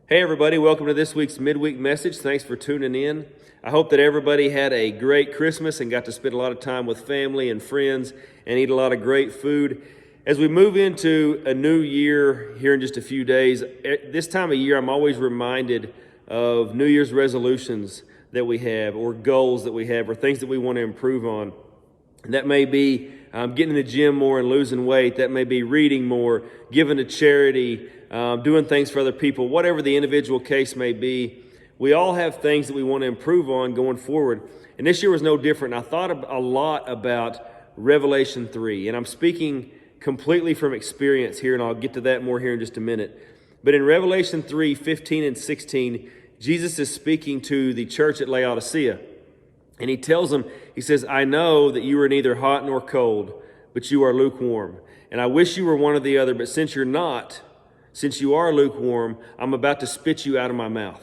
Hey everybody, welcome to this week's midweek message. Thanks for tuning in. I hope that everybody had a great Christmas and got to spend a lot of time with family and friends and eat a lot of great food. As we move into a new year here in just a few days, this time of year I'm always reminded of New Year's resolutions that we have, or goals that we have, or things that we want to improve on. And that may be getting in the gym more and losing weight. That may be reading more, giving to charity, doing things for other people, whatever the individual case may be. We all have things that we want to improve on going forward. And this year was no different. I thought a lot about Revelation 3, and I'm speaking completely from experience here, and I'll get to that more here in just a minute. But in Revelation 3, 15 and 16, Jesus is speaking to the church at Laodicea. And he tells them, he says, I know that you are neither hot nor cold, but you are lukewarm. And I wish you were one or the other, but since you're not, since you are lukewarm, I'm about to spit you out of my mouth.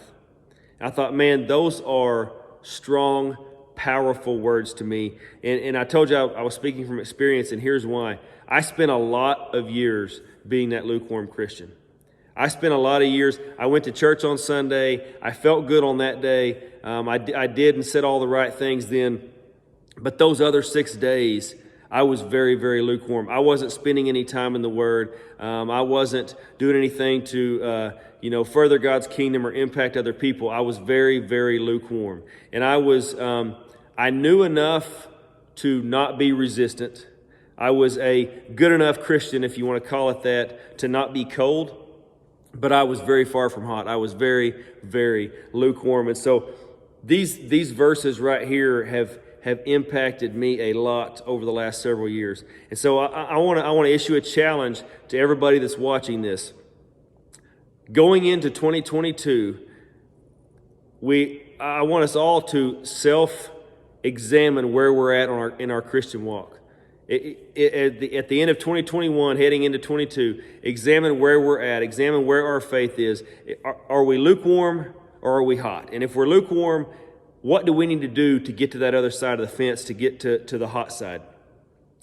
I thought, man, those are strong, powerful words to me. And I told you I was speaking from experience, and here's why. I spent a lot of years being that lukewarm Christian. I spent a lot of years, I went to church on Sunday, I felt good on that day, I did and said all the right things then, but those other 6 days, I was very, very lukewarm. I wasn't spending any time in the Word. I wasn't doing anything to, further God's kingdom or impact other people. I was very, very lukewarm. And I knew enough to not be resistant. I was a good enough Christian, if you want to call it that, to not be cold. But I was very far from hot. I was very, very lukewarm. And so these verses right here have impacted me a lot over the last several years. And so I want to issue a challenge to everybody that's watching this. Going into 2022, I want us all to self-examine where we're at in our Christian walk. At the end of 2021, heading into 22, examine where we're at, examine where our faith is. Are we lukewarm or are we hot? And if we're lukewarm, what do we need to do to get to that other side of the fence, to get to the hot side?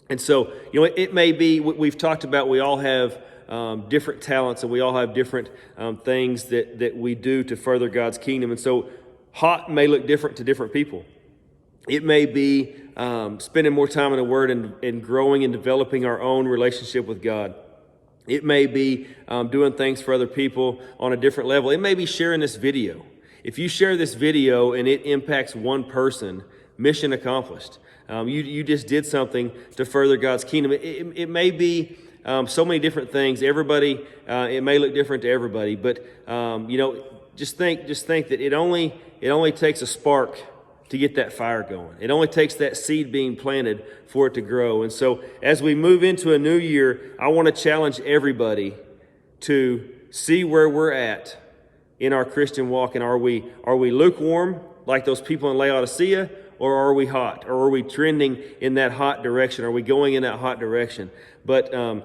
And so, it may be, we've talked about, we all have different talents and we all have different things that we do to further God's kingdom. And so hot may look different to different people. It may be spending more time in the Word and growing and developing our own relationship with God. It may be doing things for other people on a different level. It may be sharing this video. If you share this video and it impacts one person, mission accomplished. You just did something to further God's kingdom. It may be so many different things. Everybody, it may look different to everybody, but just think that it only takes a spark to get that fire going. It only takes that seed being planted for it to grow. And so as we move into a new year, I want to challenge everybody to see where we're at in our Christian walk. And are we lukewarm like those people in Laodicea, or are we hot? Or are we trending in that hot direction? Are we going in that hot direction? But I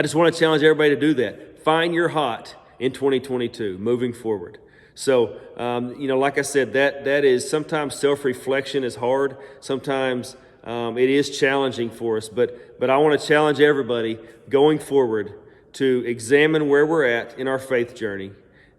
just want to challenge everybody to do that. Find your hot in 2022, moving forward. So, like I said, that is sometimes self-reflection is hard. Sometimes it is challenging for us. But I want to challenge everybody going forward to examine where we're at in our faith journey,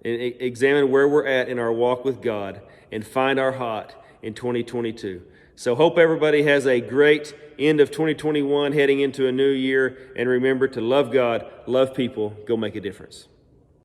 and examine where we're at in our walk with God, and find our hot in 2022. So hope everybody has a great end of 2021, heading into a new year. And remember to love God, love people, go make a difference.